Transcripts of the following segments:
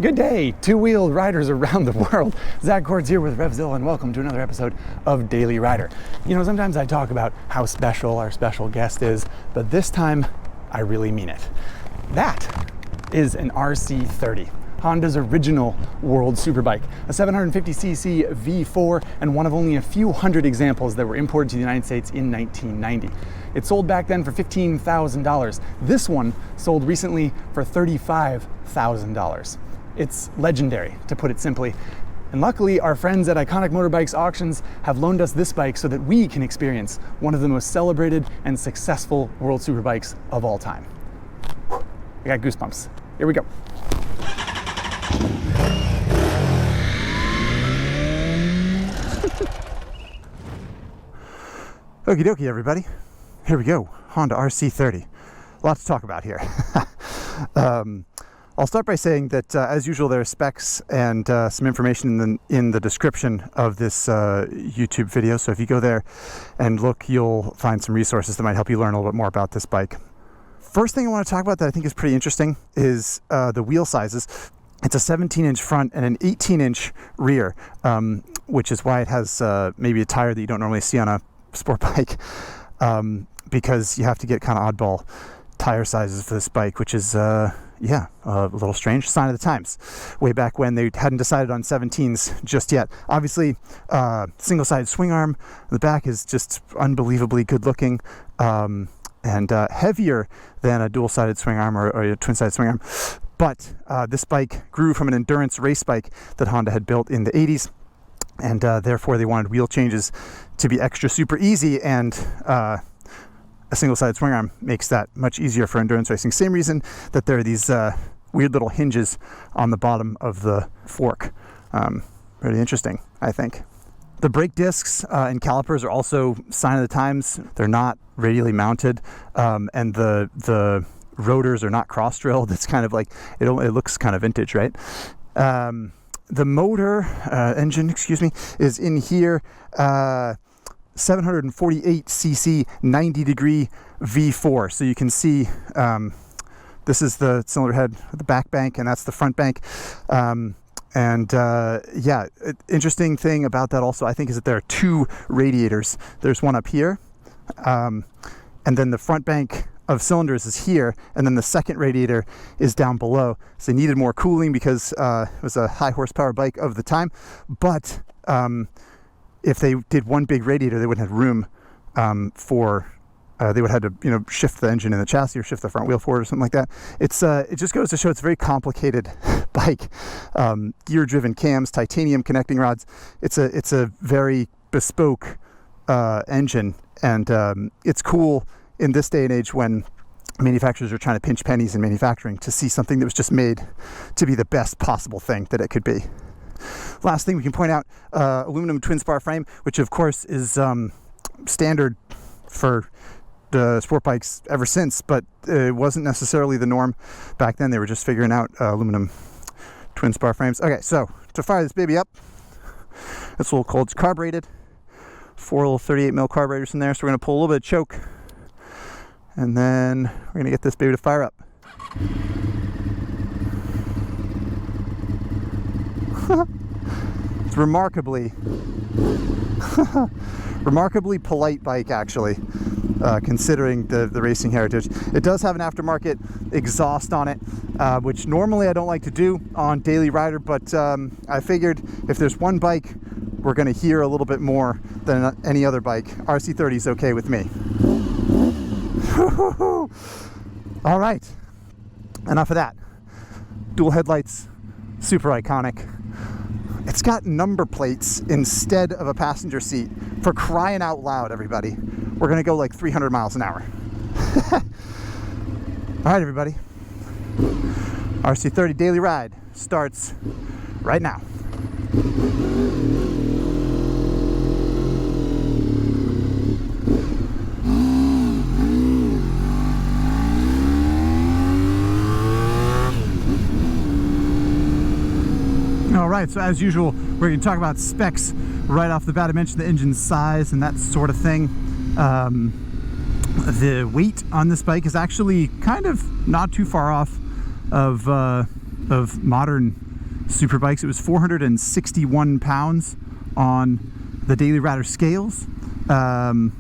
Good day, two-wheeled riders around the world. Zack here with RevZilla, and welcome to another episode of Daily Rider. You know, sometimes I talk about how special our special guest is, but this time I really mean it. That is an RC30, Honda's original world superbike, a 750cc V4 and one of only a few hundred examples that were imported to the United States in 1990. It sold back then for $15,000. This one sold recently for $35,000. It's legendary, to put it simply. And luckily, our friends at Iconic Motorbikes Auctions have loaned us this bike so that we can experience one of the most celebrated and successful world superbikes of all time. I got goosebumps. Here we go. Okie dokie, everybody. Here we go. Honda RC30. A lot to talk about here. I'll start by saying that, as usual, there are specs and some information in the description of this YouTube video. So if you go there and look, you'll find some resources that might help you learn a little bit more about this bike. First thing I want to talk about that I think is pretty interesting is the wheel sizes. It's a 17-inch front and an 18-inch rear, which is why it has maybe a tire that you don't normally see on a sport bike, because you have to get kind of oddball tire sizes for this bike, which is a little strange. Sign of the times. Way back when they hadn't decided on 17s just yet. Obviously, single-sided swing arm. The back is just unbelievably good looking, and heavier than a dual-sided swing arm or a twin-sided swing arm. But this bike grew from an endurance race bike that Honda had built in the 80s, and therefore they wanted wheel changes to be extra super easy, and a single-sided swing arm makes that much easier for endurance racing. Same reason that there are these weird little hinges on the bottom of the fork. Really interesting, I think. The brake discs and calipers are also sign of the times. They're not radially mounted, and the rotors are not cross-drilled. It's kind of like, it looks kind of vintage, right? The motor, engine, is in here. 748cc 90-degree V4. So you can see this is the cylinder head, the back bank, and that's the front bank. Interesting thing about that also, I think, is that there are two radiators. There's one up here, and then the front bank of cylinders is here, and then the second radiator is down below. So they needed more cooling because it was a high horsepower bike of the time, but if they did one big radiator, they wouldn't have room they would have to, shift the engine in the chassis or shift the front wheel forward or something like that. It just goes to show it's a very complicated bike. Gear-driven cams, titanium connecting rods. It's a very bespoke engine, and it's cool in this day and age when manufacturers are trying to pinch pennies in manufacturing to see something that was just made to be the best possible thing that it could be. Last thing we can point out, aluminum twin spar frame, which of course is standard for the sport bikes ever since, but it wasn't necessarily the norm back then. They were just figuring out aluminum twin spar frames. Okay, so to fire this baby up, it's a little cold. It's carbureted. 4 little 38mm carburetors in there, so we're going to pull a little bit of choke, and then we're going to get this baby to fire up. It's remarkably polite bike, actually, considering the racing heritage. It does have an aftermarket exhaust on it, which normally I don't like to do on Daily Rider, but I figured if there's one bike we're going to hear a little bit more than any other bike, RC30 is okay with me. All right, enough of that. Dual headlights, super iconic. It's got number plates instead of a passenger seat. For crying out loud, everybody. We're going to go like 300 miles an hour. All right, everybody. RC30 Daily Ride starts right now. All right, so as usual, we're going to talk about specs right off the bat. I mentioned the engine size and that sort of thing. The weight on this bike is actually kind of not too far off of of modern Superbikes. It was 461 pounds on the Daily Rider scales, and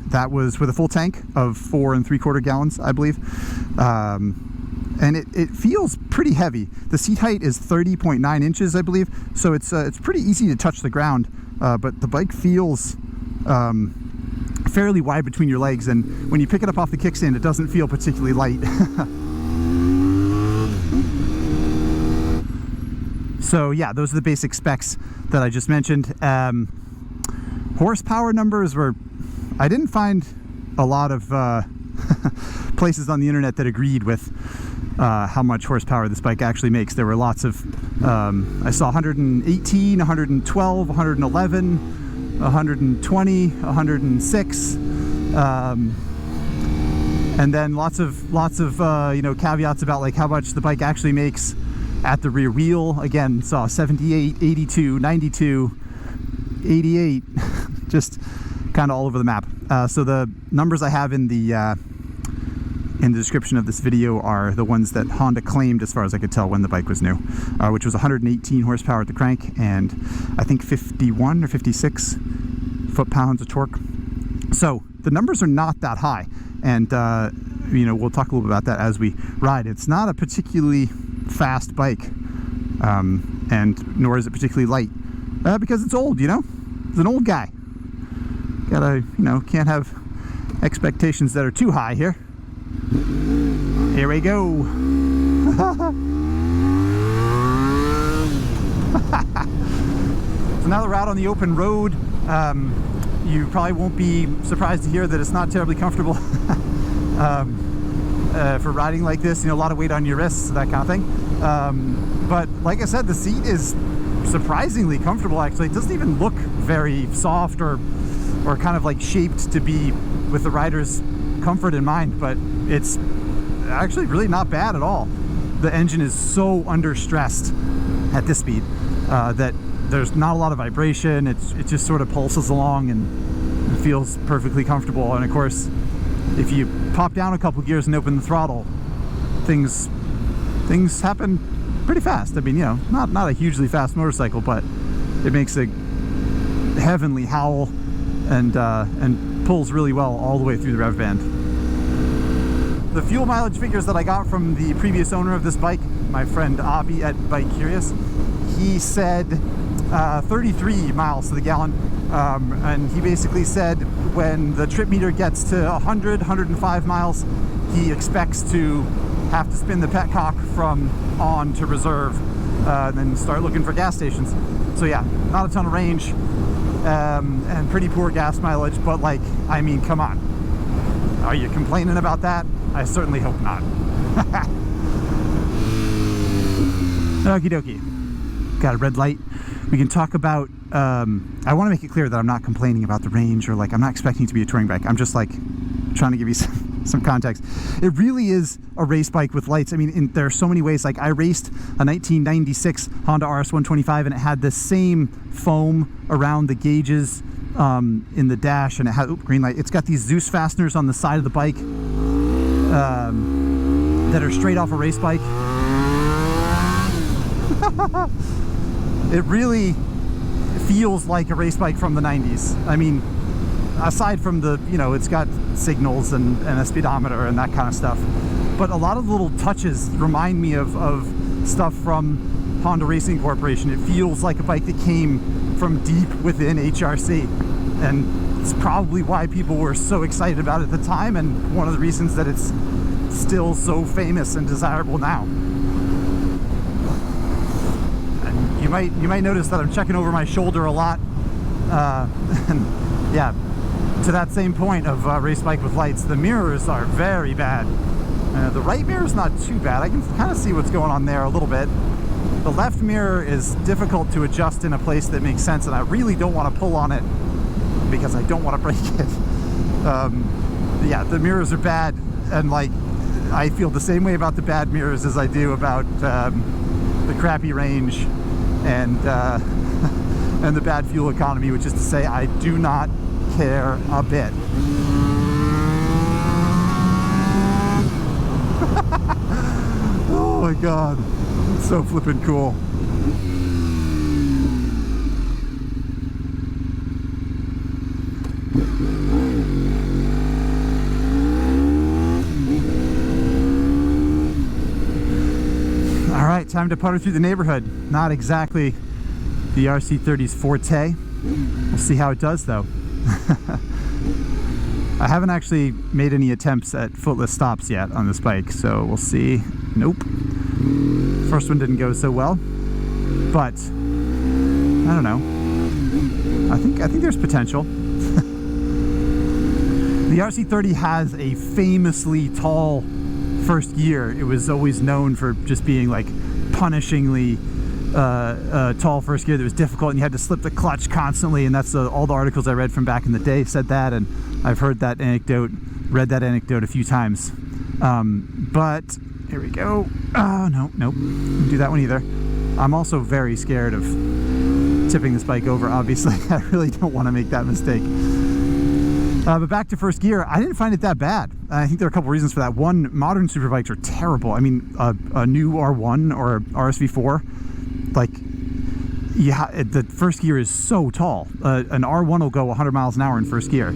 that was with a full tank of 4 3/4 gallons, I believe. And it feels pretty heavy. The seat height is 30.9 inches, I believe, so it's pretty easy to touch the ground, but the bike feels fairly wide between your legs, and when you pick it up off the kickstand, it doesn't feel particularly light. So yeah, those are the basic specs that I just mentioned. Horsepower numbers were, I didn't find a lot of places on the internet that agreed with how much horsepower this bike actually makes. There were lots of, I saw 118, 112, 111, 120, 106, and then lots of you know, caveats about like how much the bike actually makes at the rear wheel. Again, saw 78, 82, 92, 88, just kind of all over the map. So the numbers I have in the description of this video are the ones that Honda claimed, as far as I could tell, when the bike was new, which was 118 horsepower at the crank and I think 51 or 56 foot-pounds of torque. So the numbers are not that high, and you know, we'll talk a little bit about that as we ride. It's not a particularly fast bike, and nor is it particularly light, because it's old, you know? It's an old guy. Gotta, you know, can't have expectations that are too high here. Here we go. So now that we're out on the open road, you probably won't be surprised to hear that it's not terribly comfortable for riding like this. You know, a lot of weight on your wrists, that kind of thing. But like I said, the seat is surprisingly comfortable, actually. It doesn't even look very soft or kind of like shaped to be with the rider's comfort in mind, but it's actually really not bad at all. The engine is so under stressed at this speed that there's not a lot of vibration. It just sort of pulses along and feels perfectly comfortable. And of course, if you pop down a couple gears and open the throttle, things happen pretty fast. I mean, you know, not a hugely fast motorcycle, but it makes a heavenly howl and pulls really well all the way through the rev band. The fuel mileage figures that I got from the previous owner of this bike, my friend Abby at Bike Curious, he said 33 miles to the gallon, and he basically said when the trip meter gets to 105 miles, he expects to have to spin the petcock from on to reserve, and then start looking for gas stations. So yeah, not a ton of range, and pretty poor gas mileage, but like, I mean, come on. Are you complaining about that? I certainly hope not. Okie dokie. Got a red light. We can talk about, I want to make it clear that I'm not complaining about the range, or like, I'm not expecting it to be a touring bike. I'm just like trying to give you some context. It really is a race bike with lights. I mean, there are so many ways. Like, I raced a 1996 Honda RS125, and it had the same foam around the gauges in the dash, and it had, green light. It's got these Zeus fasteners on the side of the bike that are straight off a race bike. It really feels like a race bike from the 90s. I mean, aside from the, you know, it's got signals and a speedometer and that kind of stuff, but a lot of the little touches remind me of stuff from Honda Racing Corporation. It feels like a bike that came from deep within HRC, and it's probably why people were so excited about it at the time, and one of the reasons that it's still so famous and desirable now. And you might notice that I'm checking over my shoulder a lot, and yeah, to that same point of race bike with lights, the mirrors are very bad. The right mirror is not too bad. I can kind of see what's going on there a little bit. The left mirror is difficult to adjust in a place that makes sense, and I really don't want to pull on it because I don't want to break it. Yeah, the mirrors are bad, and like, I feel the same way about the bad mirrors as I do about the crappy range and the bad fuel economy, which is to say, I do not care a bit. Oh, my god, it's so flippin' cool. Alright, time to putter through the neighborhood. Not exactly the RC30's forte. We'll see how it does though. I haven't actually made any attempts at footless stops yet on this bike, so we'll see. Nope. First one didn't go so well, but I don't know. I think there's potential. The RC30 has a famously tall first gear. It was always known for just being like punishingly tall first gear that was difficult, and you had to slip the clutch constantly, and that's all the articles I read from back in the day said that, and I've heard that anecdote, read that anecdote a few times. But here we go. Oh, no, nope, didn't do that one either. I'm also very scared of tipping this bike over, obviously. I really don't want to make that mistake. But back to first gear, I didn't find it that bad. I think there are a couple reasons for that. One, modern superbikes are terrible. I mean, a new R1 or RSV4, like, yeah, the first gear is so tall. An R1 will go 100 miles an hour in first gear.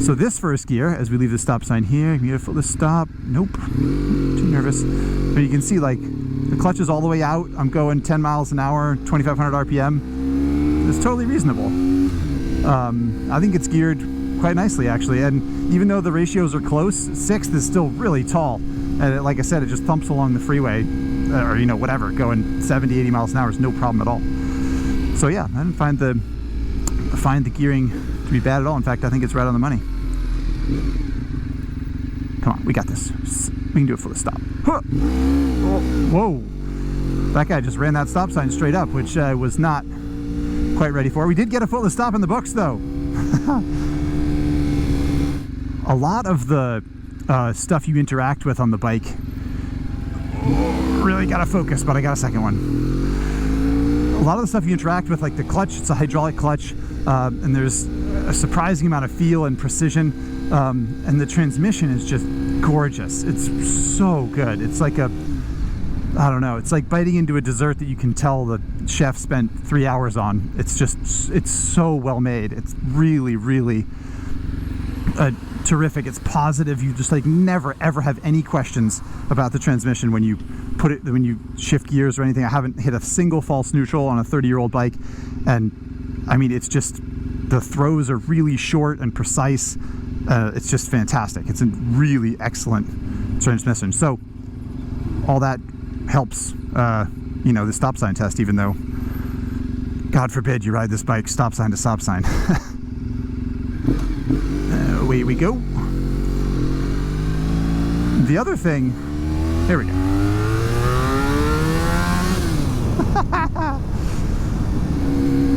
So this first gear, as we leave the stop sign here, beautiful, the stop, nope, too nervous. But you can see, like, the clutch is all the way out. I'm going 10 miles an hour, 2,500 RPM. It's totally reasonable. I think it's geared quite nicely, actually, and even though the ratios are close, 6th is still really tall, and like I said, it just thumps along the freeway, or you know, whatever, going 70, 80 miles an hour is no problem at all. So yeah, I didn't find the gearing to be bad at all. In fact, I think it's right on the money. Come on, we got this. We can do it for the stop. Huh. Oh, whoa, that guy just ran that stop sign straight up, which I was not quite ready for. We did get a footless stop in the books though. A lot of the stuff you interact with on the bike, really gotta focus, but I got a second one. A lot of the stuff you interact with, like the clutch, it's a hydraulic clutch, and there's a surprising amount of feel and precision, and the transmission is just gorgeous. It's so good. It's like a, I don't know, it's like biting into a dessert that you can tell the chef spent 3 hours on. It's just, it's so well made. It's really, really terrific. It's positive. You just like never ever have any questions about the transmission when you put it, when you shift gears or anything. I haven't hit a single false neutral on a 30-year-old bike, and I mean, it's just, the throws are really short and precise. It's just fantastic. It's a really excellent transmission. So all that helps, you know, the stop sign test, even though, God forbid, you ride this bike stop sign to stop sign. Away we go. The other thing, there we go.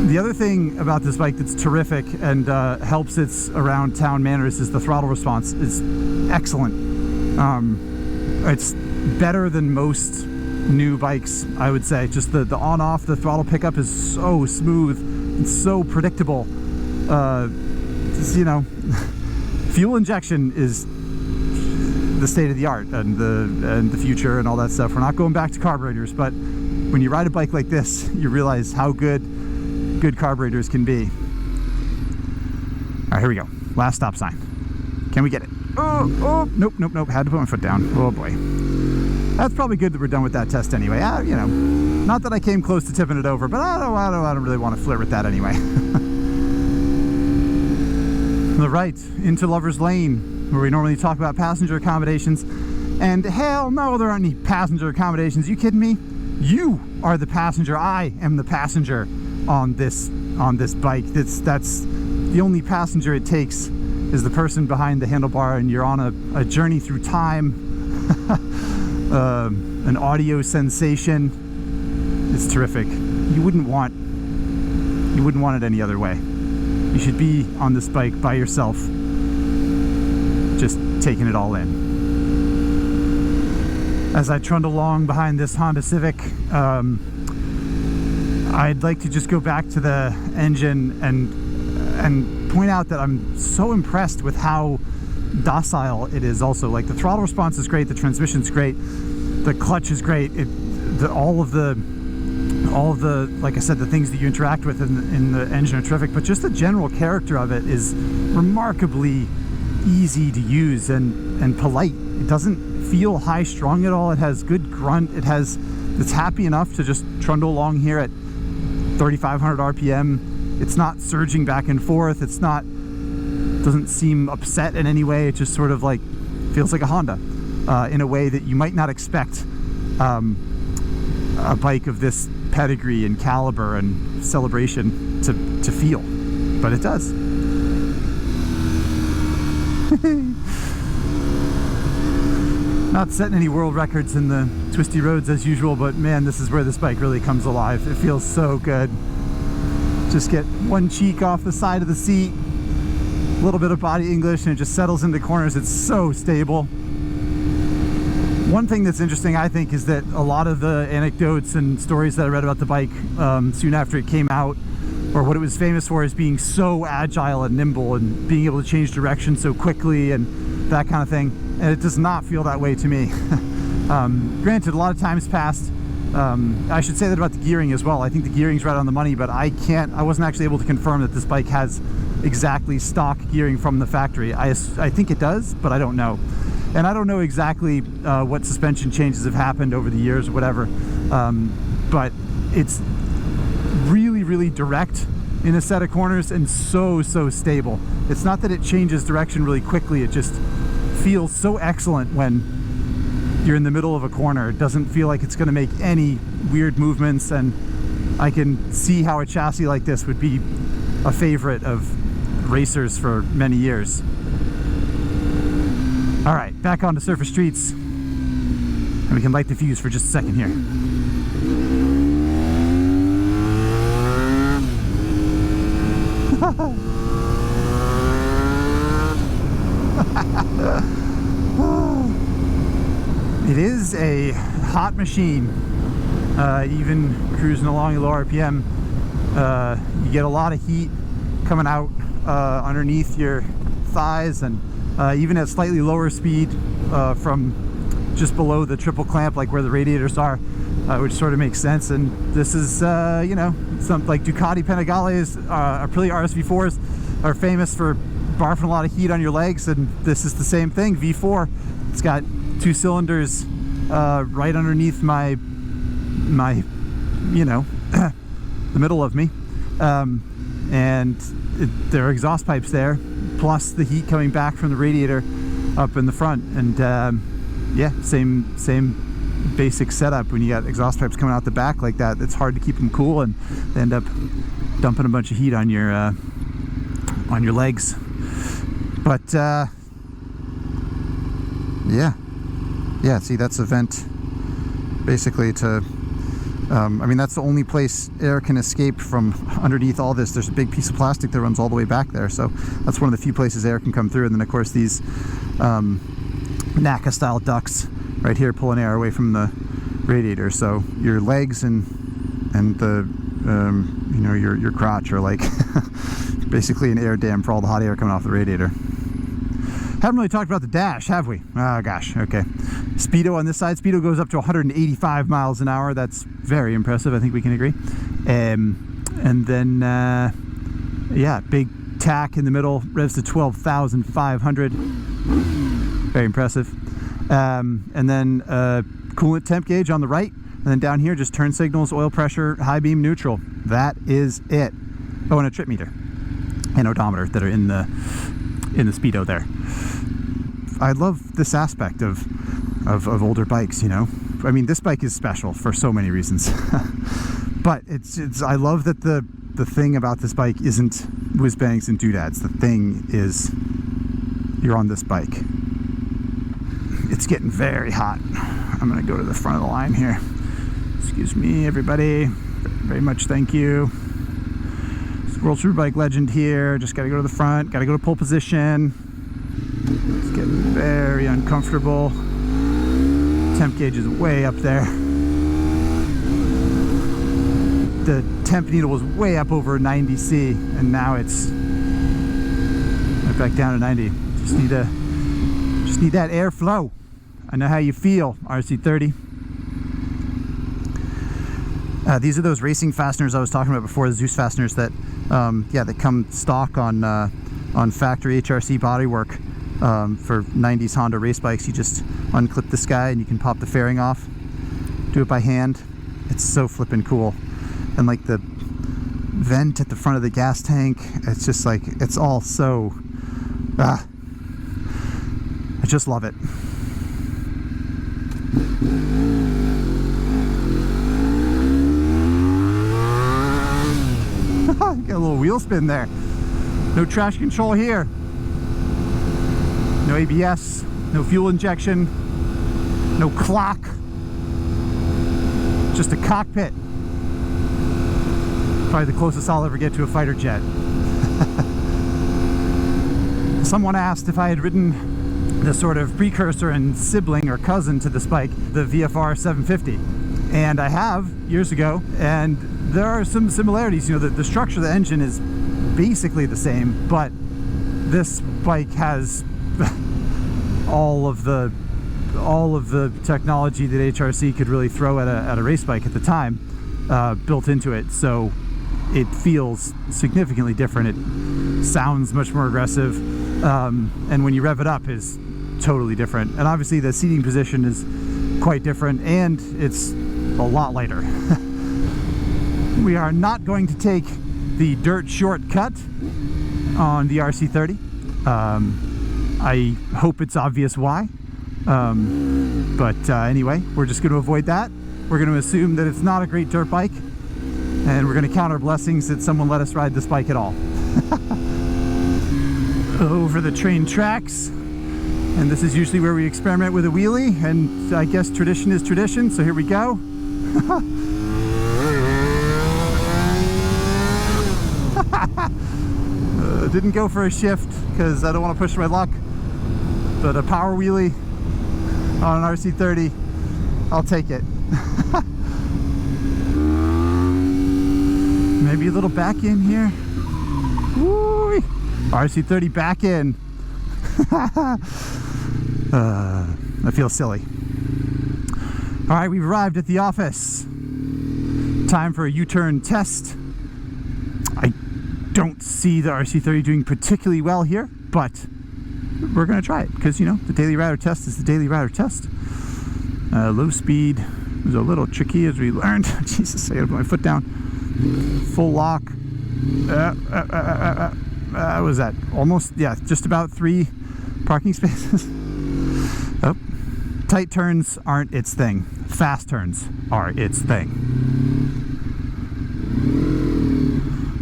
The other thing about this bike that's terrific and helps its around town manners is the throttle response is excellent. It's better than most new bikes, I would say. Just the on-off, the throttle pickup is so smooth and so predictable. You know, fuel injection is the state of the art and the future and all that stuff. We're not going back to carburetors, but when you ride a bike like this, you realize how good carburetors can be. All right, here we go. Last stop sign. Can we get it? Oh, nope. Had to put my foot down. Oh boy. That's probably good that we're done with that test anyway. You know, not that I came close to tipping it over, but I don't really want to flirt with that anyway. The right into Lover's Lane, where we normally talk about passenger accommodations, and hell no, there aren't any passenger accommodations. You kidding me? You are the passenger. I am the passenger on this bike. That's the only passenger it takes is the person behind the handlebar, and you're on a journey through time, an audio sensation. It's terrific. You wouldn't want it any other way. You should be on this bike by yourself, just taking it all in. As I trundle along behind this Honda Civic, I'd like to just go back to the engine and point out that I'm so impressed with how docile it is also. Like, the throttle response is great, the transmission's great, The clutch is great. All of the, like I said, the things that you interact with in the engine are terrific, but just the general character of it is remarkably easy to use and polite. It doesn't feel high strung at all. It has good grunt. It's happy enough to just trundle along here at 3,500 RPM. It's not surging back and forth. Doesn't seem upset in any way. It just sort of like feels like a Honda in a way that you might not expect a bike of this pedigree and caliber and celebration to feel, but it does. Not setting any world records in the twisty roads as usual, but man, this is where this bike really comes alive. It feels so good. Just get one cheek off the side of the seat, a little bit of body English, and it just settles into corners. It's so stable. One thing that's interesting, I think, is that a lot of the anecdotes and stories that I read about the bike soon after it came out, or what it was famous for, is being so agile and nimble and being able to change direction so quickly and that kind of thing. And it does not feel that way to me. Granted, a lot of times passed. I should say that about the gearing as well. I think the gearing's right on the money, but I wasn't actually able to confirm that this bike has exactly stock gearing from the factory. I think it does, but I don't know. And I don't know exactly what suspension changes have happened over the years or whatever, but it's really, really direct in a set of corners and so stable. It's not that it changes direction really quickly, it just feels so excellent when you're in the middle of a corner. It doesn't feel like it's going to make any weird movements, and I can see how a chassis like this would be a favorite of racers for many years. All right, back onto surface streets, and we can light the fuse for just a second here. It is a hot machine, even cruising along at low RPM. You get a lot of heat coming out underneath your thighs, and even at slightly lower speed from just below the triple clamp, like where the radiators are, which sort of makes sense. And this is, you know, some like Ducati Panigales, Aprilia RSV4s are famous for barfing a lot of heat on your legs, and this is the same thing. V4, it's got 2 cylinders right underneath my you know, the middle of me, and there are exhaust pipes there, plus the heat coming back from the radiator up in the front. And yeah, same basic setup. When you got exhaust pipes coming out the back like that, it's hard to keep them cool, and they end up dumping a bunch of heat on your legs. But yeah, see, that's a vent basically to I mean, that's the only place air can escape from underneath all this. There's a big piece of plastic that runs all the way back there, so that's one of the few places air can come through. And then of course these NACA style ducts right here pulling air away from the radiator. So your legs and the you know, your crotch are like basically an air dam for all the hot air coming off the radiator. Haven't really talked about the dash, have we? Oh gosh, okay. Speedo on this side. Speedo goes up to 185 miles an hour. That's very impressive, I think we can agree. And then, yeah, big tack in the middle, revs to 12,500. Very impressive. And then coolant temp gauge on the right. And then down here, just turn signals, oil pressure, high beam, neutral. That is it. Oh, and a trip meter and odometer that are in the Speedo there. I love this aspect of older bikes, you know. I mean, this bike is special for so many reasons. But it's I love that the thing about this bike isn't whiz bangs and doodads. The thing is, you're on this bike. It's getting very hot. I'm gonna go to the front of the line here. Excuse me, everybody. Very much thank you. World Superbike legend here. Just gotta go to the front, gotta go to pole position. It's getting very uncomfortable. Temp gauge is way up there. The temp needle was way up over 90C, and now it's right back down to 90. Just need that airflow. I know how you feel, RC30. These are those racing fasteners I was talking about before, the Zeus fasteners that, yeah, that come stock on factory HRC bodywork for 90s Honda race bikes. You just unclip this guy and you can pop the fairing off. Do it by hand. It's so flippin' cool. And like the vent at the front of the gas tank, it's just like, it's all so, I just love it. Got a little wheel spin there. No traction control here. No ABS, no fuel injection, no clock. Just a cockpit. Probably the closest I'll ever get to a fighter jet. Someone asked if I had ridden the sort of precursor and sibling or cousin to this bike, the VFR 750. And I have, years ago, and there are some similarities. You know, the structure of the engine is basically the same, but this bike has all of the technology that HRC could really throw at a race bike at the time built into it. So it feels significantly different. It sounds much more aggressive, and when you rev it up is totally different. And obviously the seating position is quite different, and it's a lot lighter. We are not going to take the dirt shortcut on the RC30. I hope it's obvious why. But anyway, we're just going to avoid that. We're going to assume that it's not a great dirt bike, and we're going to count our blessings that someone let us ride this bike at all. Over the train tracks, and this is usually where we experiment with a wheelie, and I guess tradition is tradition, so here we go. Didn't go for a shift because I don't want to push my luck, but a power wheelie on an RC30, I'll take it. Maybe a little back in here. Woo! RC30 back in. I feel silly. All right, we've arrived at the office. Time for a U-turn test. I don't see the RC30 doing particularly well here, but we're going to try it because, you know, the daily rider test is the daily rider test. Low speed was a little tricky, as we learned. Jesus, I gotta put my foot down. Full lock. What was that? Almost, yeah, just about 3 parking spaces. Oh. Tight turns aren't its thing. Fast turns are its thing.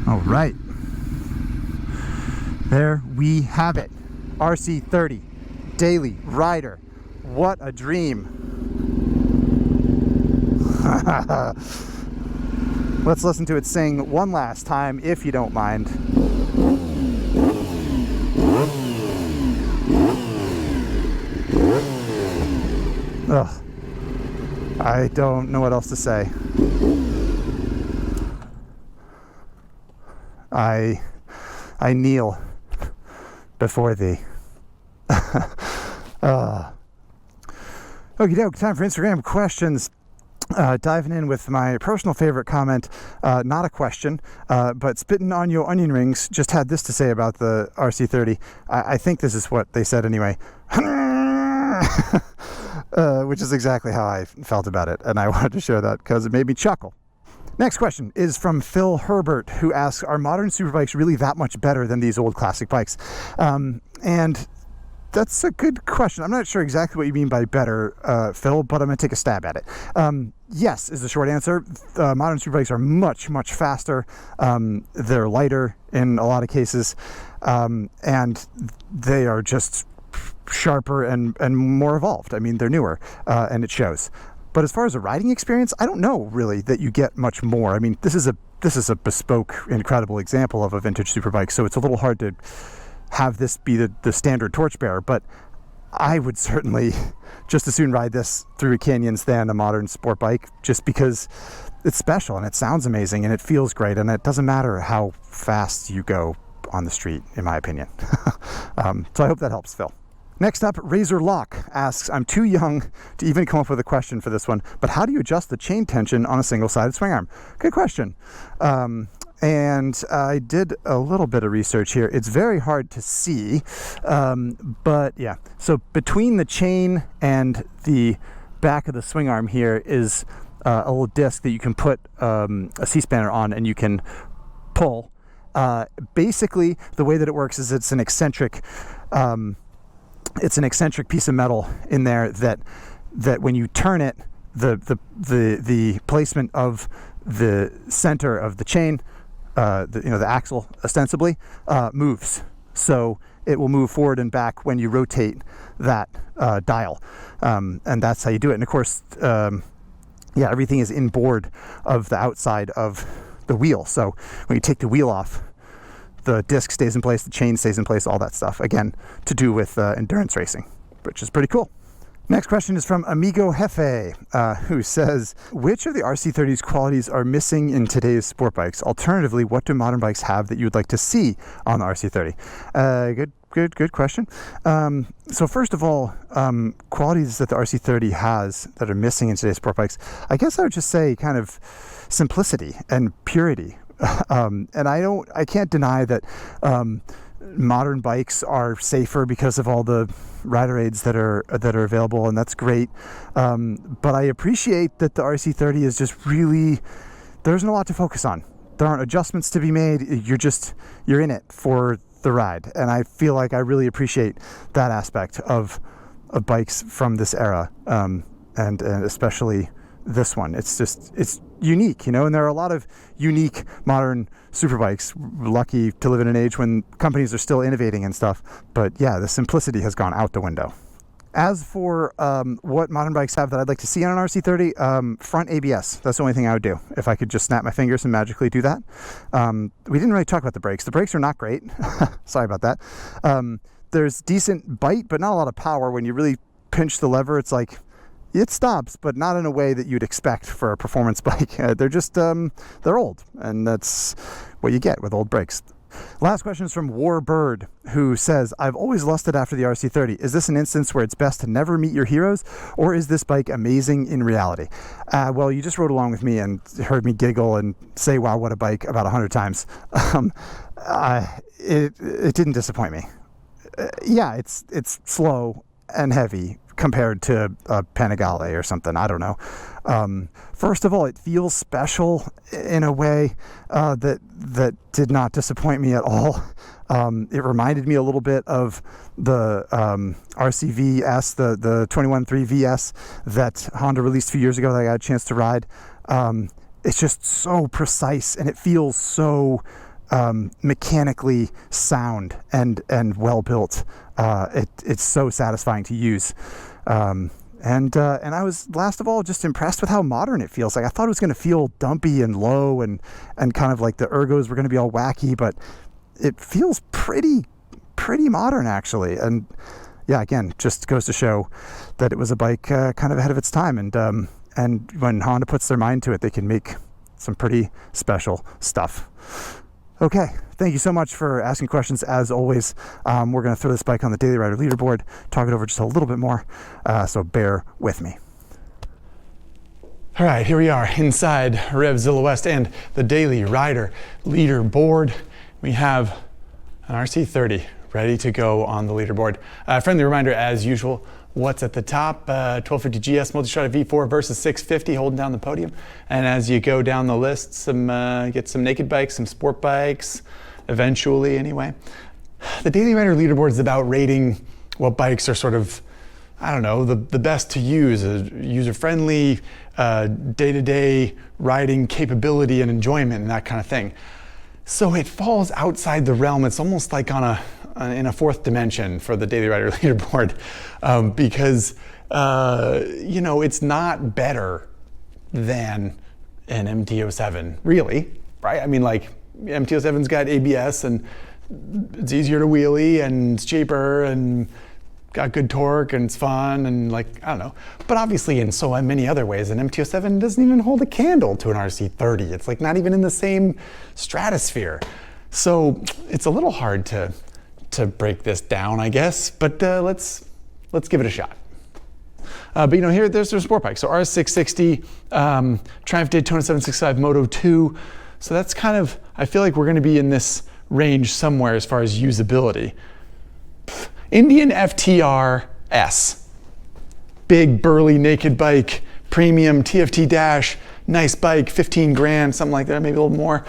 All right. There we have it. RC30 daily rider. What a dream. Let's listen to it sing one last time, if you don't mind. Ugh. I don't know what else to say. I kneel before thee. Okie doke, time for Instagram questions. Diving in with my personal favorite comment, not a question, but spitting on your onion rings just had this to say about the RC30. I think this is what they said anyway. Which is exactly how I felt about it, and I wanted to share that because it made me chuckle. Next question is from Phil Herbert, who asks, are modern superbikes really that much better than these old classic bikes? And that's a good question. I'm not sure exactly what you mean by better, Phil, but I'm going to take a stab at it. Yes, is the short answer. Modern superbikes are much, much faster. They're lighter in a lot of cases, and they are just sharper and more evolved. I mean, they're newer, and it shows. But as far as a riding experience, I don't know really that you get much more. I mean, this is a bespoke, incredible example of a vintage superbike, so it's a little hard to have this be the standard torchbearer, but I would certainly just as soon ride this through canyons than a modern sport bike, just because it's special and it sounds amazing and it feels great, and it doesn't matter how fast you go on the street, in my opinion. So I hope that helps, Phil. Next up, Razor Lock asks, I'm too young to even come up with a question for this one, but how do you adjust the chain tension on a single-sided swing arm? Good question. And I did a little bit of research here. It's very hard to see, but yeah. So between the chain and the back of the swing arm here is a little disc that you can put a C-spanner on and you can pull. Basically, the way that it works is it's an eccentric piece of metal in there that when you turn it, the placement of the center of the chain, the axle ostensibly, moves. So it will move forward and back when you rotate that dial, and that's how you do it. And of course, everything is inboard of the outside of the wheel. So when you take the wheel off, the disc stays in place, the chain stays in place, all that stuff. Again, to do with endurance racing, which is pretty cool. Next question is from Amigo Jefe, who says, which of the RC30's qualities are missing in today's sport bikes? Alternatively, what do modern bikes have that you would like to see on the RC30? Good question. So first of all, qualities that the RC30 has that are missing in today's sport bikes, I guess I would just say kind of simplicity and purity. And I can't deny that modern bikes are safer because of all the rider aids that are available, and that's great. But I appreciate that the RC30 is just really, there isn't a lot to focus on. There aren't adjustments to be made. You're in it for the ride, and I feel like I really appreciate that aspect of bikes from this era, and especially this one. It's unique, and there are a lot of unique modern superbikes. Lucky to live in an age when companies are still innovating and stuff, but yeah, the simplicity has gone out the window. As for what modern bikes have that I'd like to see on an RC30, front ABS. That's the only thing I would do if I could just snap my fingers and magically do that. We didn't really talk about the brakes. The brakes are not great. Sorry about that. There's decent bite, but not a lot of power. When you really pinch the lever, it's like it stops, but not in a way that you'd expect for a performance bike. They're just, they're old, and that's what you get with old brakes. Last question is from Warbird, who says, I've always lusted after the RC30. Is this an instance where it's best to never meet your heroes, or is this bike amazing in reality? Well, you just rode along with me and heard me giggle and say, wow, what a bike, about 100 times. It didn't disappoint me. Yeah, it's slow and heavy compared to a Panigale or something. I don't know. First of all, it feels special in a way that did not disappoint me at all. It reminded me a little bit of the RCVS, the 21.3 VS that Honda released a few years ago that I got a chance to ride. It's just so precise, and it feels so mechanically sound and well built. It's so satisfying to use. And I was, last of all, just impressed with how modern it feels. Like, I thought it was going to feel dumpy and low and kind of like the ergos were going to be all wacky, but it feels pretty modern, actually. And yeah, again, just goes to show that it was a bike kind of ahead of its time. And when Honda puts their mind to it, they can make some pretty special stuff. Okay, thank you so much for asking questions. As always, we're going to throw this bike on the Daily Rider leaderboard, talk it over just a little bit more, so bear with me. All right, here we are inside RevZilla West and the Daily Rider leaderboard. We have an RC30 ready to go on the leaderboard. Friendly reminder, as usual, what's at the top, 1250 GS Multistrada V4 versus 650 holding down the podium. And as you go down the list, get some naked bikes, some sport bikes, eventually anyway. The Daily Rider leaderboard is about rating what bikes are sort of, I don't know, the best to use, user-friendly, day-to-day riding capability and enjoyment and that kind of thing. So it falls outside the realm. It's almost like in a fourth dimension for the Daily Rider leaderboard, because it's not better than an MT-07, really, right? I mean, like, MT-07's got ABS and it's easier to wheelie and it's cheaper and got good torque and it's fun and, like, I don't know. But obviously in so many other ways, an MT-07 doesn't even hold a candle to an RC30. It's like not even in the same stratosphere. So it's a little hard to to break this down, I guess, but let's give it a shot. But you know, here there's a sport bike. So RS660, Triumph Daytona 765 Moto 2. So that's kind of, I feel like we're going to be in this range somewhere as far as usability. Indian FTR S, big burly naked bike, premium TFT dash, nice bike, 15 grand, something like that, maybe a little more.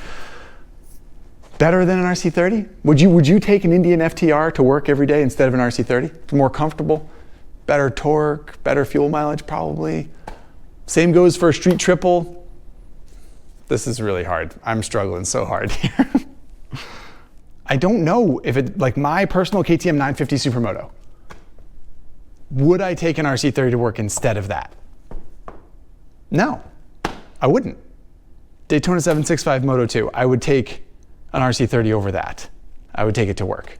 Better than an RC30? Would you take an Indian FTR to work every day instead of an RC30? It's more comfortable, better torque, better fuel mileage probably. Same goes for a street triple. This is really hard. I'm struggling so hard here. I don't know if it, like my personal KTM 950 Supermoto, would I take an RC30 to work instead of that? No, I wouldn't. Daytona 765 Moto 2, I would take an RC30 over that. I would take it to work.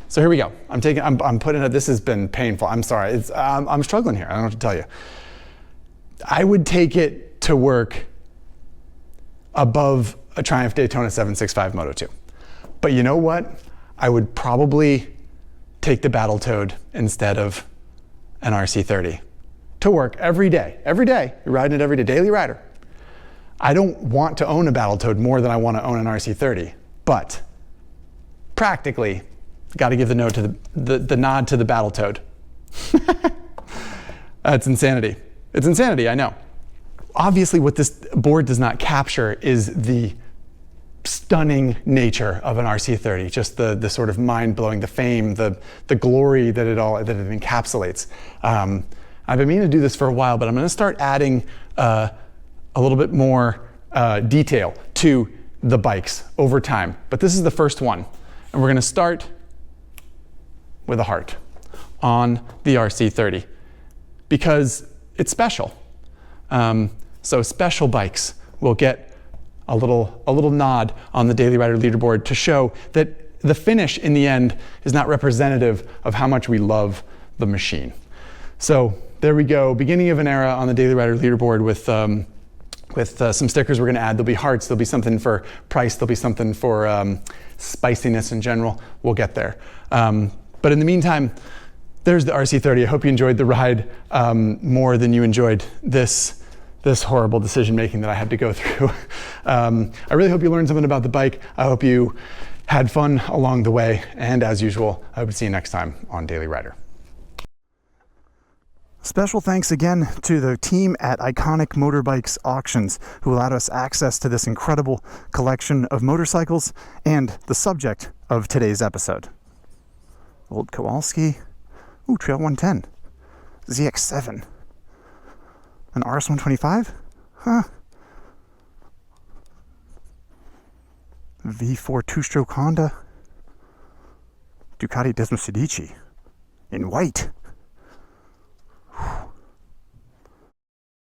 So here we go. I'm putting it, this has been painful. I'm sorry, I'm struggling here. I don't know what to tell you. I would take it to work above a Triumph Daytona 765 Moto 2. But you know what? I would probably take the Battletoad instead of an RC30 to work every day. Every day, you're riding it every day, daily rider. I don't want to own a Battletoad more than I want to own an RC30, but practically, got to give the nod to the nod to the Battletoad. That's insanity. It's insanity, I know. Obviously, what this board does not capture is the stunning nature of an RC30, just the sort of mind-blowing, the fame, the glory that it encapsulates. I've been meaning to do this for a while, but I'm going to start adding a little bit more detail to the bikes over time. But this is the first one, and we're going to start with a heart on the RC30 because it's special. So special bikes will get a little nod on the Daily Rider leaderboard to show that the finish in the end is not representative of how much we love the machine. So there we go, beginning of an era on the Daily Rider leaderboard with some stickers we're going to add. There'll be hearts, there'll be something for price, there'll be something for spiciness in general. We'll get there. But in the meantime, there's the RC30. I hope you enjoyed the ride more than you enjoyed this horrible decision making that I had to go through. I really hope you learned something about the bike. I hope you had fun along the way. And as usual, I hope to see you next time on Daily Rider. Special thanks again to the team at Iconic Motorbikes Auctions who allowed us access to this incredible collection of motorcycles and the subject of today's episode. Old Kowalski, ooh, Trail 110, ZX7, an RS125, huh? V4 two-stroke Honda, Ducati Desmosedici in white.